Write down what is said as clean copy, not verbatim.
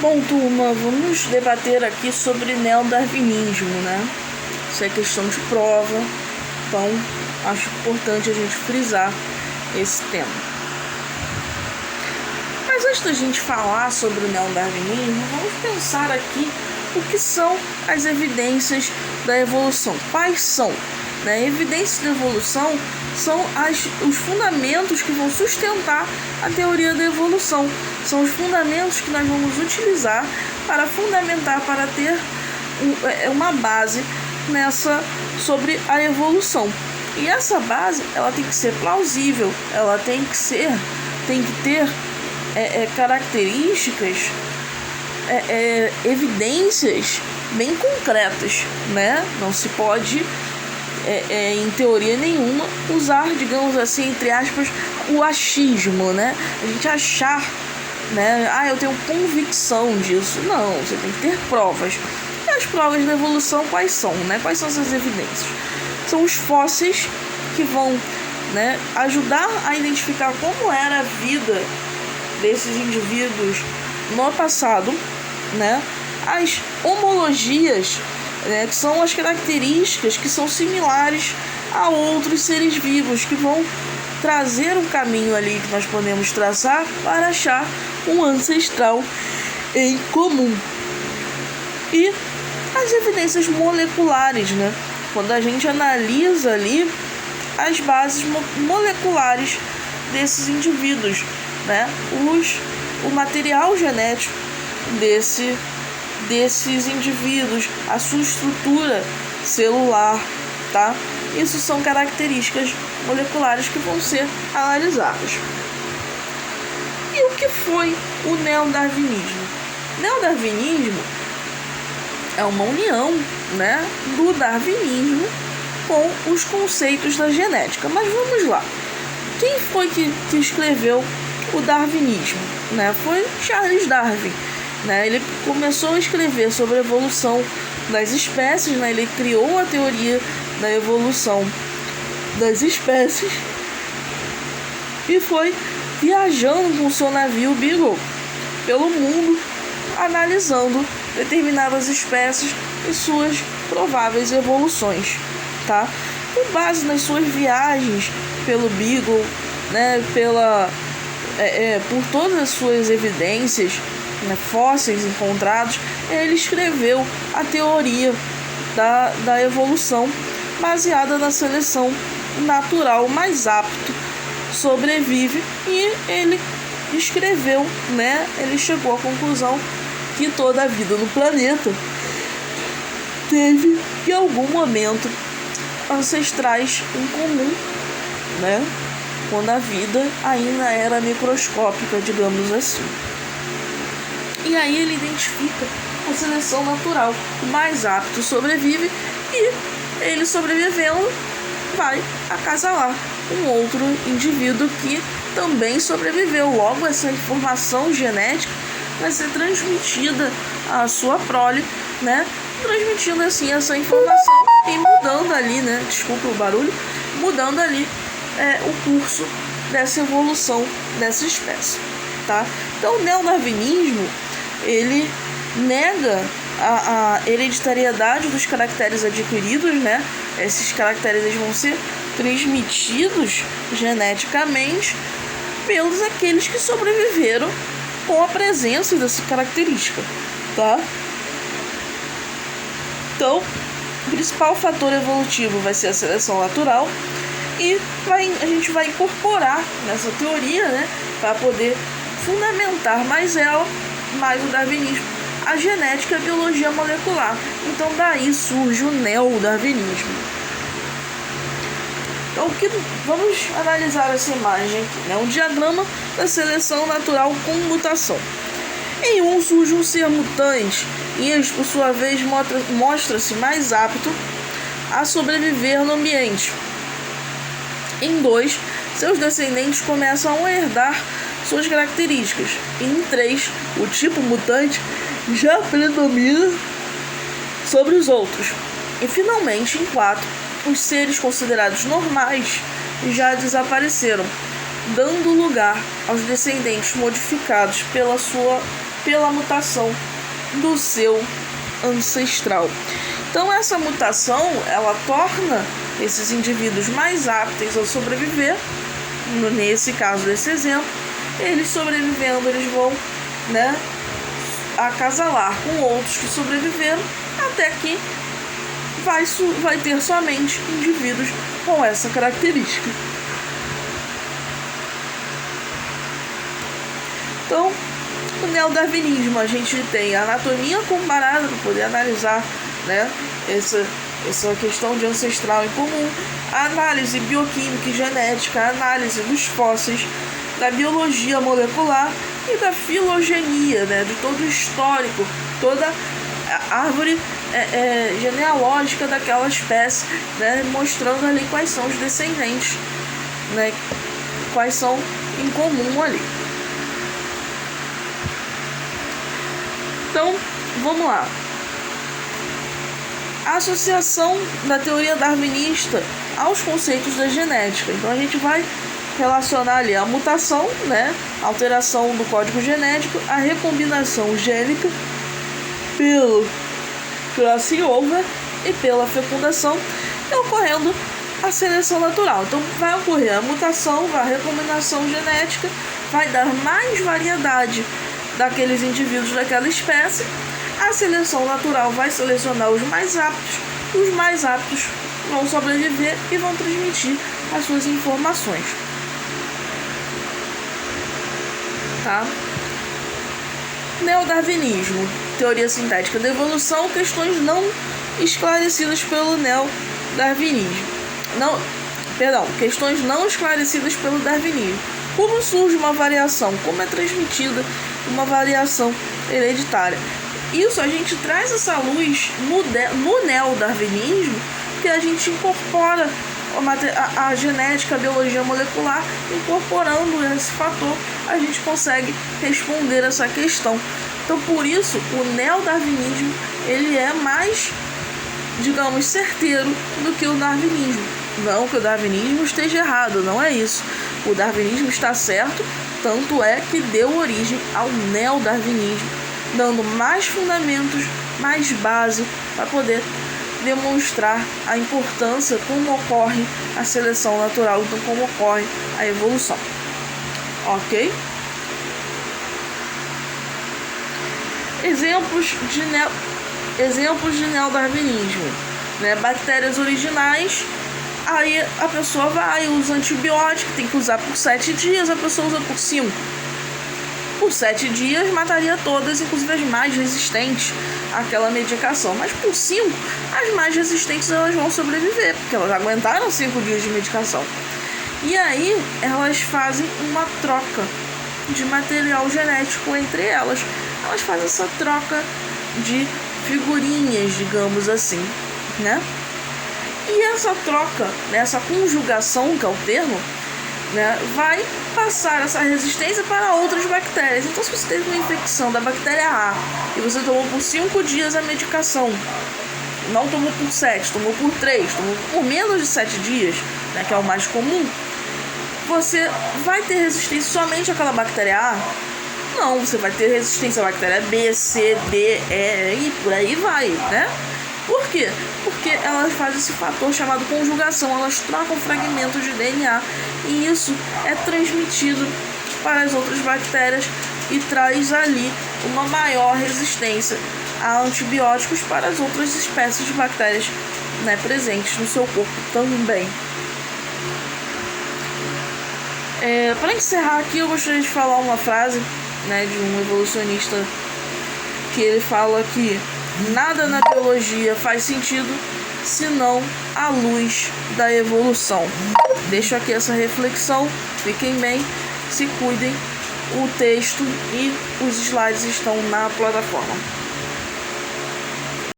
Bom, turma, vamos debater aqui sobre neodarwinismo, né? Isso é questão de prova, então acho importante a gente frisar esse tema. Mas antes da gente falar sobre o neodarwinismo, vamos pensar aqui o que são as evidências da evolução. Quais são? Evidências da evolução são os fundamentos que vão sustentar a teoria da evolução. São os fundamentos que nós vamos utilizar para fundamentar, para ter uma base sobre a evolução. E essa base, ela tem que ser plausível, ela tem que ter características, evidências bem concretas, né? Não se pode em teoria nenhuma usar, digamos assim, entre aspas, o achismo, né? A gente achar, né? Eu tenho convicção disso. Não, você tem que ter provas. E as provas da evolução quais são, né? Quais são essas evidências? São os fósseis que vão, né, ajudar a identificar como era a vida desses indivíduos no passado, né? As homologias, que são as características que são similares a outros seres vivos, que vão trazer um caminho ali que nós podemos traçar para achar um ancestral em comum. E as evidências moleculares, né? Quando a gente analisa ali as bases moleculares desses indivíduos, né? O material genético desses indivíduos, a sua estrutura celular, tá? Isso são características moleculares que vão ser analisadas. E o que foi o neodarwinismo? Neodarwinismo é uma união, né, do darwinismo com os conceitos da genética. Mas vamos lá. Quem foi que escreveu o darwinismo? Foi Charles Darwin. Ele começou a escrever sobre a evolução das espécies, ele criou a teoria da evolução das espécies e foi viajando com seu navio Beagle pelo mundo, analisando determinadas espécies e suas prováveis evoluções, tá? Com base nas suas viagens pelo Beagle, por todas as suas evidências, fósseis encontrados, ele escreveu a teoria da evolução baseada na seleção natural. Mais apto sobrevive, e ele escreveu, ele chegou à conclusão que toda a vida no planeta teve em algum momento ancestrais em comum, quando a vida ainda era microscópica, digamos assim. E aí ele identifica a seleção natural. O mais apto sobrevive, e ele sobrevivendo vai acasalar um outro indivíduo que também sobreviveu. Logo, essa informação genética vai ser transmitida à sua prole, transmitindo assim essa informação e mudando ali, desculpa o barulho, mudando ali o curso dessa evolução dessa espécie, tá? Então, o neodarwinismo, ele nega a hereditariedade dos caracteres adquiridos, Esses caracteres eles vão ser transmitidos geneticamente pelos aqueles que sobreviveram com a presença dessa característica, tá? Então, o principal fator evolutivo vai ser a seleção natural, e a gente vai incorporar nessa teoria, para poder fundamentar mais o darwinismo, a genética e a biologia molecular. Então, daí surge o neodarwinismo. Então, vamos analisar essa imagem aqui, um diagrama da seleção natural com mutação. Em um surge um ser mutante, e este, por sua vez, mostra-se mais apto a sobreviver no ambiente. Em 2, seus descendentes começam a herdar suas características. Em 3, o tipo mutante já predomina sobre os outros. E finalmente, em 4, os seres considerados normais já desapareceram, dando lugar aos descendentes modificados pela sua pela mutação do seu ancestral. Então essa mutação, ela torna esses indivíduos mais aptos a sobreviver. Nesse caso desse exemplo, eles sobrevivendo, eles vão, né, acasalar com outros que sobreviveram, até que vai ter somente indivíduos com essa característica. Então, o neodarwinismo, a gente tem a anatomia comparada para poder analisar, né, essa questão de ancestral em comum, a análise bioquímica e genética, a análise dos fósseis, da biologia molecular e da filogenia, né, de todo o histórico, toda a árvore genealógica daquela espécie, né, mostrando ali quais são os descendentes, né, quais são em comum ali. Então, vamos lá. A associação da teoria darwinista aos conceitos da genética. Então, a gente vai relacionar ali a mutação, né, a alteração do código genético, a recombinação gênica pelo crossover e pela fecundação, e ocorrendo a seleção natural. Então, vai ocorrer a mutação, a recombinação genética, vai dar mais variedade daqueles indivíduos daquela espécie. A seleção natural vai selecionar os mais aptos vão sobreviver e vão transmitir as suas informações. Tá? Neodarwinismo, teoria sintética da evolução, questões não esclarecidas pelo neodarwinismo. Questões não esclarecidas pelo darwinismo. Como surge uma variação? Como é transmitida uma variação hereditária? Isso a gente traz essa luz no neodarwinismo, que a gente incorpora a genética, a biologia molecular, incorporando esse fator, a gente consegue responder essa questão. Então, por isso, o neodarwinismo, ele é mais, digamos, certeiro do que o darwinismo. Não que o darwinismo esteja errado, não é isso. O darwinismo está certo, tanto é que deu origem ao neodarwinismo, dando mais fundamentos, mais base para poder demonstrar a importância, como ocorre a seleção natural, então como ocorre a evolução. Ok? Exemplos de neodarwinismo, né? Bactérias originais. Aí a pessoa vai, usa antibiótico, tem que usar por 7 dias, a pessoa usa por 5. Por 7 dias mataria todas, inclusive as mais resistentes àquela medicação. Mas por 5, as mais resistentes elas vão sobreviver, porque elas aguentaram 5 dias de medicação. E aí elas fazem uma troca de material genético entre elas. Elas fazem essa troca de figurinhas, digamos assim, né? E essa troca, essa conjugação, que é o termo, né, vai passar essa resistência para outras bactérias. Então, se você teve uma infecção da bactéria A e você tomou por 5 dias a medicação, não tomou por 7, tomou por 3, tomou por menos de 7 dias, né, que é o mais comum, você vai ter resistência somente àquela bactéria A? Não, você vai ter resistência à bactéria B, C, D, E e por aí vai, né? Por quê? Porque elas fazem esse fator chamado conjugação, elas trocam fragmentos de DNA e isso é transmitido para as outras bactérias e traz ali uma maior resistência a antibióticos para as outras espécies de bactérias, né, presentes no seu corpo também. Para encerrar aqui, eu gostaria de falar uma frase, né, de um evolucionista, que ele fala que nada na biologia faz sentido senão à luz da evolução. Deixo aqui essa reflexão. Fiquem bem, se cuidem. O texto e os slides estão na plataforma.